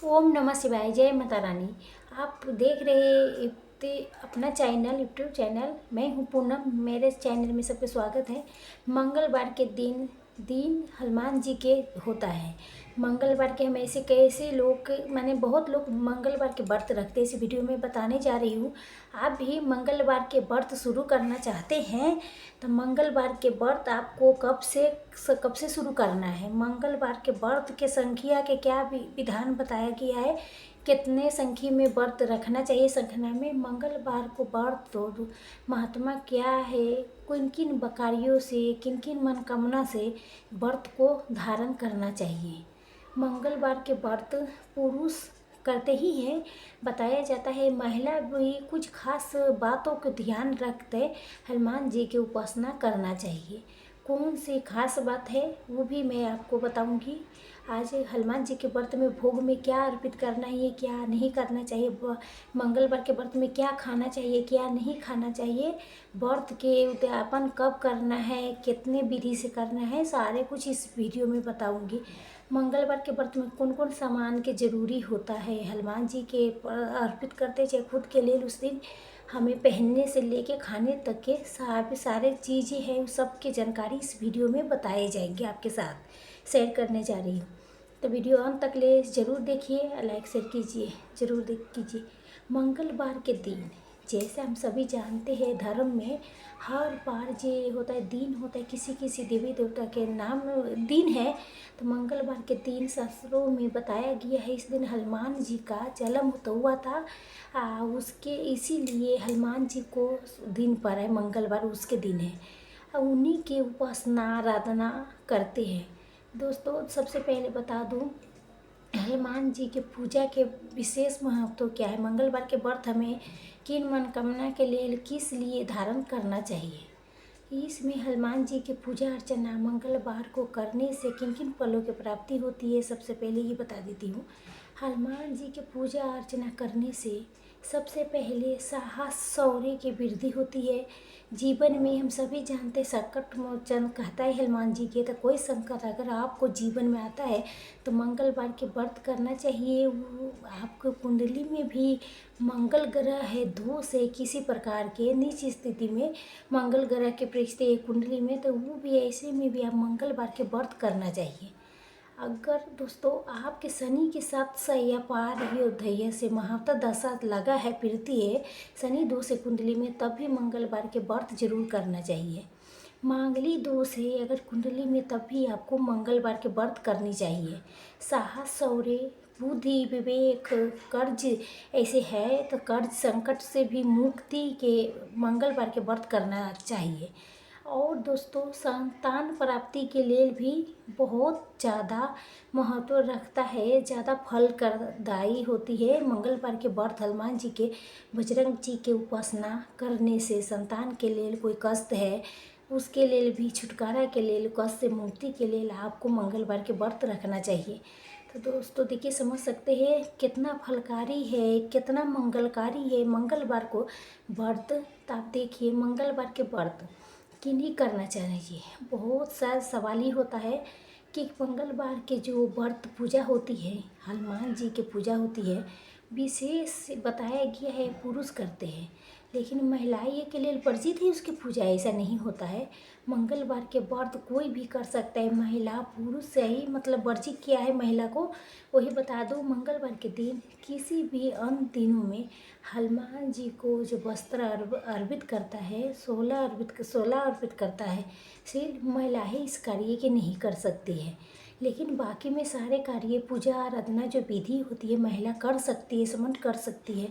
ओम नमः शिवाय। जय माता रानी। आप देख रहे अपना चैनल, यूट्यूब चैनल। मैं हूँ पूनम। मेरे चैनल में सबका स्वागत है। मंगलवार के दिन हनुमान जी के होता है। मंगलवार के हम ऐसे कैसे लोग, माने बहुत लोग मंगलवार के व्रत रखते हैं। इस वीडियो में बताने जा रही हूँ। आप भी मंगलवार के व्रत शुरू करना चाहते हैं तो मंगलवार के व्रत आपको कब से शुरू करना है। मंगलवार के व्रत के संख्या के क्या विधान बताया गया है, कितने संख्या में व्रत रखना चाहिए। संख्या में मंगलवार को व्रत तो महात्मा क्या है, किन किन बकारियों से, किन किन मनोकामना से व्रत को धारण करना चाहिए। मंगलवार के व्रत पुरुष करते ही हैं। बताया जाता है महिला भी कुछ खास बातों को ध्यान रखते हनुमान जी की उपासना करना चाहिए। कौन सी खास बात है वो भी मैं आपको बताऊंगी। आज हनुमान जी के व्रत में भोग में क्या अर्पित करना है, क्या नहीं करना चाहिए, मंगलवार के व्रत में क्या खाना चाहिए, क्या नहीं खाना चाहिए, व्रत के उद्यापन कब करना है, कितने विधि से करना है, सारे कुछ इस वीडियो में बताऊंगी। मंगलवार के व्रत में कौन कौन सामान के जरूरी होता है, हनुमान जी के अर्पित करते चाहे खुद के लिए, उस दिन हमें पहनने से लेके खाने तक के सारे चीज़ें हैं, उस सब की जानकारी इस वीडियो में बताए जाएंगे, आपके साथ शेयर करने जा रही हूँ। तो वीडियो अंत तक ले ज़रूर देखिए, लाइक शेयर कीजिए, ज़रूर कीजिए। मंगलवार के दिन जैसे हम सभी जानते हैं, धर्म में हर बार जो होता है दिन होता है, किसी किसी देवी देवता के नाम दिन है। तो मंगलवार के दिन शास्त्रों में बताया गया है, इस दिन हनुमान जी का जन्म तो हुआ था। उसके इसीलिए हनुमान जी को दिन पर है मंगलवार, उसके दिन है, उन्हीं की उपासना आराधना करते हैं। दोस्तों सबसे पहले बता दूं, हनुमान जी के पूजा के विशेष महत्व क्या है, मंगलवार के व्रत हमें किन मनोकामना के लिए किस लिए धारण करना चाहिए। इसमें हनुमान जी की पूजा अर्चना मंगलवार को करने से किन किन फलों की प्राप्ति होती है, सबसे पहले ये बता देती हूँ। हनुमान जी की पूजा अर्चना करने से सबसे पहले साहस शौर्य की वृद्धि होती है। जीवन में हम सभी जानते संकट मोचन कहता है हनुमान जी के, तो कोई संकट अगर आपको जीवन में आता है तो मंगलवार के व्रत करना चाहिए। वो आपको कुंडली में भी मंगल ग्रह है, दोष है किसी प्रकार के नीच स्थिति में मंगल ग्रह के पृष्ठ कुंडली में, तो वो भी ऐसे में भी आप मंगलवार के व्रत करना चाहिए। अगर दोस्तों आपके शनि के साथ सैया पार योद्धय से महावता दशा लगा है, प्रीति है शनि दोष है कुंडली में, तब भी मंगलवार के व्रत जरूर करना चाहिए। मांगली दोष है अगर कुंडली में, तब भी आपको मंगलवार के व्रत करनी चाहिए। साहस शौर्य बुद्धि विवेक कर्ज ऐसे है तो कर्ज संकट से भी मुक्ति के मंगलवार के व्रत करना चाहिए। और दोस्तों संतान प्राप्ति के लिए भी बहुत ज़्यादा महत्व रखता है, ज़्यादा फलदायी होती है मंगलवार के व्रत। हनुमान जी के बजरंग जी के उपासना करने से संतान के लिए कोई कष्ट है उसके लिए भी, छुटकारा के लिए, कष्ट से मुक्ति के लिए आपको मंगलवार के व्रत रखना चाहिए। तो दोस्तों देखिए, समझ सकते हैं कितना फलकारी है, कितना मंगलकारी है मंगलवार को व्रत। तो आप देखिए मंगलवार के व्रत किन्हीं करना चाहिए। बहुत सा सवाल ही होता है कि मंगलवार के जो व्रत पूजा होती है, हनुमान जी की पूजा होती है, विशेष बताया गया है पुरुष करते हैं, लेकिन महिलाएं के लिए वर्जित है उसकी पूजा, ऐसा नहीं होता है। मंगलवार के व्रत कोई भी कर सकता है, महिला पुरुष से ही मतलब वर्जित किया है महिला को। वही बता दो, मंगलवार के दिन किसी भी अन्य दिनों में हनुमान जी को जो वस्त्र अर्पित करता है, 16 अर्पित करता है, सिर्फ महिलाएं इस कार्य के नहीं कर सकती है, लेकिन बाकी में सारे कार्य पूजा आराधना जो विधि होती है महिला कर सकती है, समझ कर सकती है,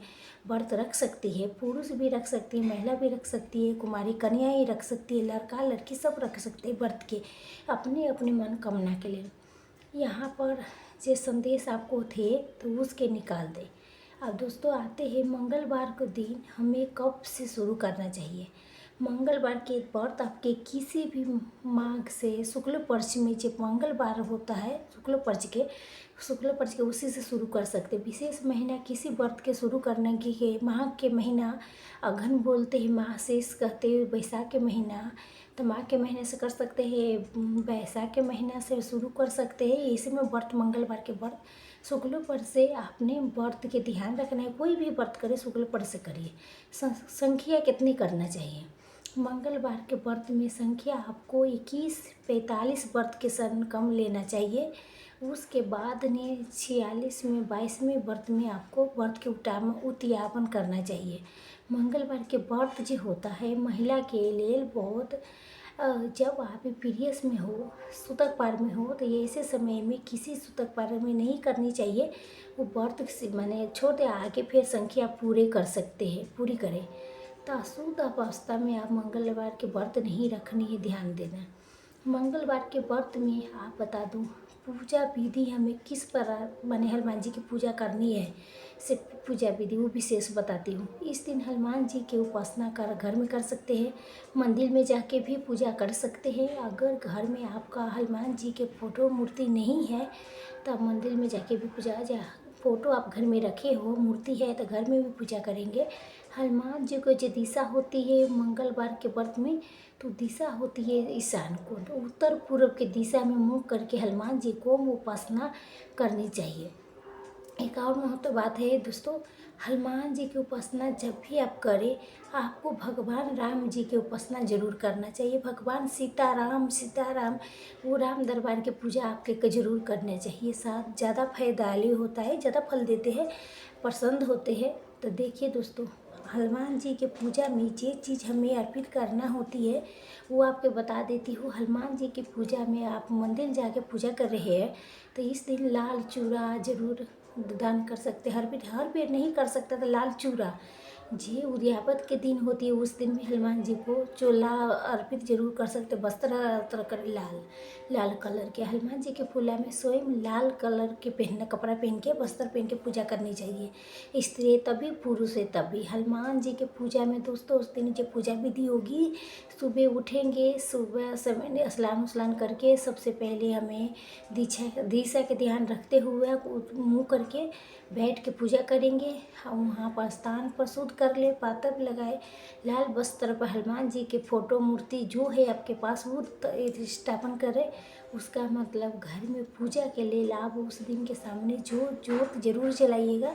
व्रत रख सकती है। पुरुष भी रख सकती है, महिला भी रख सकती है, कुमारी कन्याएं रख सकती है, लड़का लड़की सब रख सकते हैं व्रत के अपने अपने मनोकामना के लिए। यहाँ पर जो संदेश आपको थे तो उसके निकाल दे। अब दोस्तों आते हैं मंगलवार को दिन हमें कब से शुरू करना चाहिए। मंगलवार के व्रत आपके किसी भी माघ से शुक्ल पक्ष में जो मंगलवार होता है, शुक्ल पक्ष के उसी से शुरू कर सकते। विशेष महीना किसी व्रत के शुरू करने के माघ के महीना अघन बोलते हैं, माह शेष कहते हैं, बैसाख के महीना, तो माघ के महीने से कर सकते हैं, बैसाख के महीना से शुरू कर सकते हैं। इसी में व्रत मंगलवार के व्रत शुक्ल पक्ष से आपने व्रत के ध्यान रखना है। कोई भी व्रत करे शुक्ल पक्ष से करिए। संख्या कितनी करना चाहिए? मंगलवार के व्रत में संख्या आपको 21-45 व्रत के सन कम लेना चाहिए। उसके बाद ने 46वें 22वें व्रत में आपको व्रत के उद्यापन करना चाहिए। मंगलवार के व्रत जो होता है महिला के लिए बहुत जब आप पीरियड्स में हो, सूतक पार में हो, तो ये ऐसे समय में किसी सूतक पार में नहीं करनी चाहिए। वो व्रत माने छोड़ दे, आगे फिर संख्या पूरी पूरी करें। तो अशुद्ध अवस्था में आप मंगलवार के व्रत नहीं रखनी है, ध्यान देना। मंगलवार के व्रत में आप बता दूं पूजा विधि हमें किस प्रकार माने हनुमान जी की पूजा करनी है, सिर्फ पूजा विधि वो विशेष बताती हूँ। इस दिन हनुमान जी की उपासना कर घर में कर सकते हैं, मंदिर में जाके भी पूजा कर सकते हैं। अगर घर में आपका हनुमान जी के फोटो मूर्ति नहीं है तो आप मंदिर में जाके भी पूजा फोटो आप घर में रखे हो, मूर्ति है तो घर में भी पूजा करेंगे। हनुमान जी को जो दिशा होती है मंगलवार के व्रत में, तो दिशा होती है ईशान को, तो उत्तर पूर्व के दिशा में मुँह करके हनुमान जी को उपासना करनी चाहिए। एक और महत्व बात है दोस्तों, हनुमान जी की उपासना जब भी आप करें आपको भगवान राम जी की उपासना जरूर करना चाहिए। भगवान सीताराम वो राम दरबार की पूजा आपके जरूर करने चाहिए। साथ ज़्यादा फायदाली होता है, ज़्यादा फल देते हैं, पसंद होते हैं। तो देखिए दोस्तों, हनुमान जी के पूजा में जो चीज़ हमें अर्पित करना होती है वो आपको बता देती हूँ। हनुमान जी की पूजा में आप मंदिर जाके पूजा कर रहे हैं तो इस दिन लाल चूड़ा जरूर दान कर सकते हैं। हर बेर नहीं कर सकता तो लाल चूड़ा जी उद्यापन के दिन होती है, उस दिन भी हनुमान जी को चोला अर्पित जरूर कर सकते। वस्त्र अर्पित कर लाल कलर के हनुमान जी के फूला में स्वयं लाल कलर के कपड़ा पहन के वस्त्र पहन के पूजा करनी चाहिए। स्त्री तभी पुरुष है तभी। हनुमान जी के पूजा में दोस्तों उस दिन जो पूजा विधि होगी, सुबह उठेंगे, सुबह समय स्नान करके सबसे पहले हमें दिशा के ध्यान रखते हुए मुँह करके बैठ के पूजा करेंगे। हम वहाँ पर स्थान पर शुद्ध कर ले, पातक लगाए, लाल वस्त्र पर हनुमान जी के फोटो मूर्ति जो है आपके पास वो स्थापन करें। उसका मतलब घर में पूजा के लिए लाभ उस दिन के सामने जोत जरूर जलाइएगा।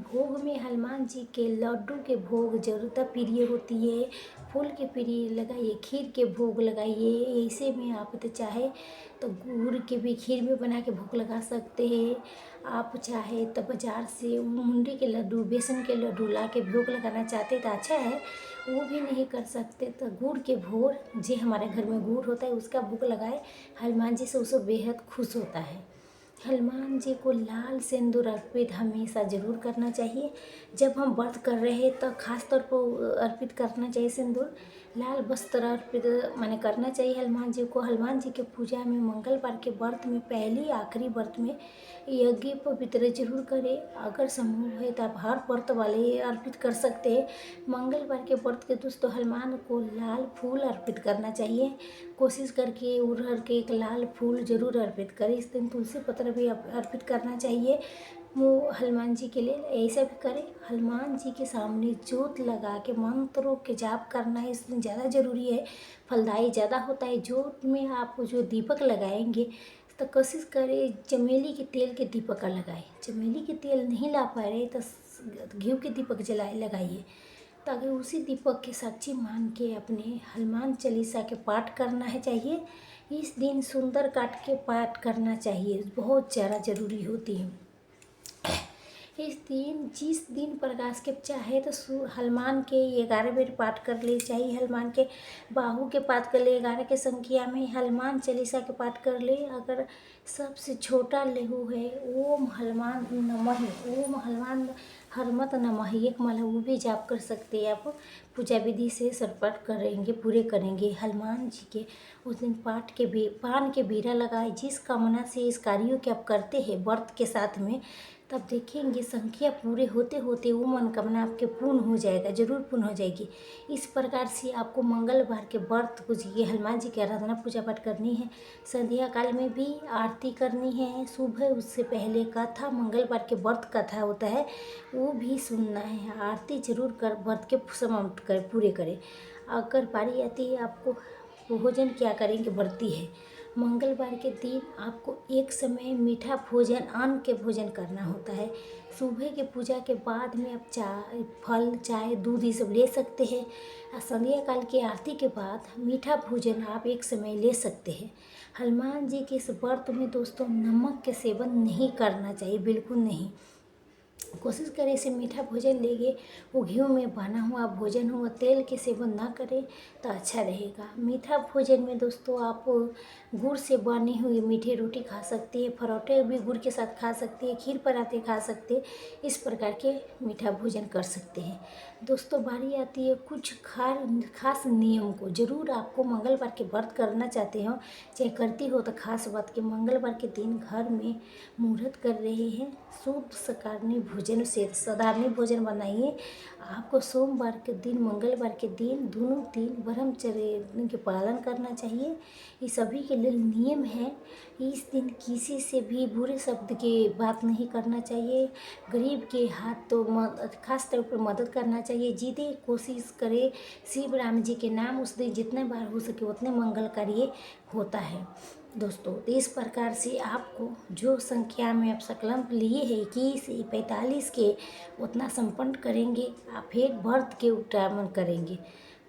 भोग में हनुमान जी के लड्डू के भोग जरूरत प्रिय होती है, फूल के प्रिय लगाइए, खीर के भोग लगाइए। ऐसे में आप तो चाहे तो गुड़ के भी खीर में बना के भोग लगा सकते हैं। आप चाहे तो बाज़ार से मुंडी के लड्डू, बेसन के लड्डू ला के भोग लगाना चाहते तो अच्छा है, वो भी नहीं कर सकते तो गुड़ के भोग जो हमारे घर में गुड़ होता है उसका भोग लगाए। हनुमान जी से उसको बेहद खुश होता है। हनुमान जी को लाल सिंदूर अर्पित हमेशा ज़रूर करना चाहिए। जब हम व्रत कर रहे हैं तो खास तौर पर अर्पित करना चाहिए सिंदूर। लाल वस्त्र अर्पित माने करना चाहिए हनुमान जी को। हनुमान जी के पूजा में मंगलवार के व्रत में पहली आखिरी व्रत में यज्ञ पवित्र जरूर करें। अगर संभव है तो आप हर व्रत वाले अर्पित कर सकते हैं। मंगलवार के व्रत के दोस्तों हनुमान को लाल फूल अर्पित करना चाहिए। कोशिश करके उड़हर के एक लाल फूल जरूर अर्पित करें। इस दिन तुलसी पत्र भी अर्पित करना चाहिए वो हनुमान जी के लिए। ऐसा भी करें, हनुमान जी के सामने जोत लगा के मंत्रों के जाप करना है, इस दिन ज़्यादा ज़रूरी है, फलदायी ज़्यादा होता है। जोत में आप जो दीपक लगाएंगे तो कोशिश करें चमेली के तेल के दीपक का लगाएं। चमेली के तेल नहीं ला पा रहे तो घी के दीपक लगाइए, ताकि उसी दीपक के साक्षी मान के अपने हनुमान चालीसा के पाठ करना है चाहिए। इस दिन सुंदर काट के पाठ करना चाहिए, बहुत ज़्यादा ज़रूरी होती है। जिस दिन प्रकाश के चाहे तो हनुमान के 11 बेर पाठ कर ले, चाहिए हनुमान के बाहु के पाठ कर ले, 11 के संख्या में हनुमान चालीसा के पाठ कर ले। अगर सबसे छोटा लहू है ओम हनुमान नमः, ओम हनुमान हरमत नमः एक माला वो भी जाप कर सकते हैं आप। पूजा विधि से सरपट करेंगे, पूरे करेंगे हनुमान जी के। उस दिन पान के बीरा लगाए। जिस कामना से इस कार्यों के आप करते हैं व्रत के साथ में, तब देखेंगे संख्या पूरे होते होते वो मनोकामना आपके पूर्ण हो जाएगा, जरूर पूर्ण हो जाएगी। इस प्रकार से आपको मंगलवार के व्रत कुछ ये हनुमान जी की आराधना पूजा पाठ करनी है। संध्या काल में भी आरती करनी है। सुबह उससे पहले कथा, मंगलवार के व्रत कथा होता है वो भी सुनना है। आरती जरूर कर व्रत के समाप्त कर पूरे करें। अगर बारी आती है आपको भोजन क्या करेंगे, व्रती है मंगलवार के दिन आपको एक समय मीठा भोजन, अन्न के भोजन करना होता है। सुबह के पूजा के बाद में आप चाय, फल, चाय, दूध ये सब ले सकते हैं। संध्या काल की आरती के बाद मीठा भोजन आप एक समय ले सकते हैं। हनुमान जी के इस व्रत में दोस्तों नमक के सेवन नहीं करना चाहिए, बिल्कुल नहीं। कोशिश करें इसे मीठा भोजन लेंगे, वो घी में बना हुआ भोजन हो, तेल के सेवन ना करें तो अच्छा रहेगा। मीठा भोजन में दोस्तों आप गुड़ से बनी हुई मीठी रोटी खा सकते हैं, परोठे भी गुड़ के साथ खा सकते हैं, खीर पराठे खा सकते हैं, इस प्रकार के मीठा भोजन कर सकते हैं। दोस्तों बारी आती है कुछ खास नियम को। जरूर आपको मंगलवार के व्रत करना चाहते हो, चाहे करती हो तो खास बात कि मंगलवार के दिन घर में मुहूर्त कर रहे हैं, शुद्ध शाकाहारी भोजन से साधारण भोजन बनाइए। आपको सोमवार के दिन, मंगलवार के दिन दोनों दिन ब्रह्मचर्य के पालन करना चाहिए। ये सभी के लिए नियम है। इस दिन किसी से भी बुरे शब्द के बात नहीं करना चाहिए। गरीब के हाथ तो खास तौर पर मदद करना चाहिए। जितनी कोशिश करे शिव राम जी के नाम उस दिन जितने बार हो सके उतने मंगल कार्य होता है। दोस्तों तो इस प्रकार से आपको जो संख्या में आप संकल्प लिए हैं 21 45 के उतना संपन्न करेंगे। आप फिर व्रत के उद्यापन करेंगे।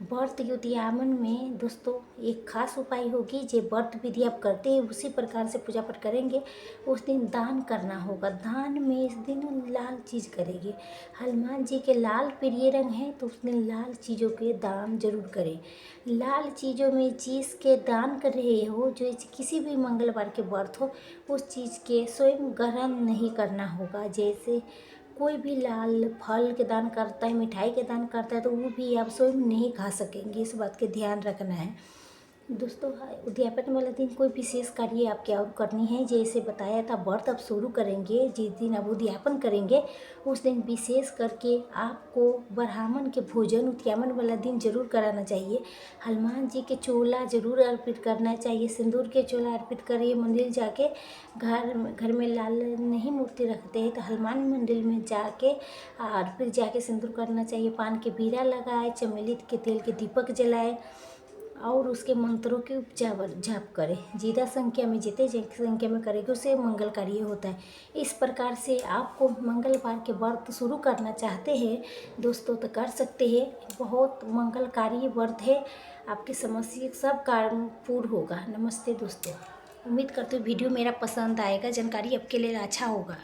व्रत के उद्यापन में दोस्तों एक खास उपाय होगी, जो व्रत विधि आप करते हैं उसी प्रकार से पूजा पाठ करेंगे। उस दिन दान करना होगा। दान में इस दिन लाल चीज़ करेंगे। हनुमान जी के लाल प्रिय रंग है तो उस दिन लाल चीज़ों के दान जरूर करें। लाल चीज़ों में चीज़ के दान कर रहे हो, जो किसी भी मंगलवार के व्रत हो, उस चीज़ के स्वयं ग्रहण नहीं करना होगा। जैसे कोई भी लाल फल के दान करता है, मिठाई के दान करता है, तो वो भी आप स्वयं नहीं खा सकेंगे। इस बात के ध्यान रखना है। दोस्तों उद्यापन वाला दिन कोई विशेष कार्य आपके और करनी है, जैसे बताया था व्रत आप शुरू करेंगे, जिस दिन आप उद्यापन करेंगे उस दिन विशेष करके आपको ब्राह्मण के भोजन उद्यापन वाला दिन जरूर कराना चाहिए। हनुमान जी के चोला जरूर अर्पित करना चाहिए। सिंदूर के चोला अर्पित करिए। मंदिर जाके घर में लाल नहीं मूर्ति रखते हैं तो हनुमान मंदिर में जाके अर्पित जाके सिंदूर करना चाहिए। पान के बीरा लगाए, चमेली के तेल के दीपक जलाए और उसके मंत्रों के जाप करें। ज़्यादा संख्या में जितने संख्या में करेंगे उससे मंगल कार्य होता है। इस प्रकार से आपको मंगलवार के व्रत शुरू करना चाहते हैं दोस्तों तो कर सकते हैं। बहुत मंगलकारी व्रत है। आपकी समस्या सब कार्य पूर्ण होगा। नमस्ते दोस्तों। उम्मीद करते हो वीडियो मेरा पसंद आएगा, जानकारी आपके लिए अच्छा होगा।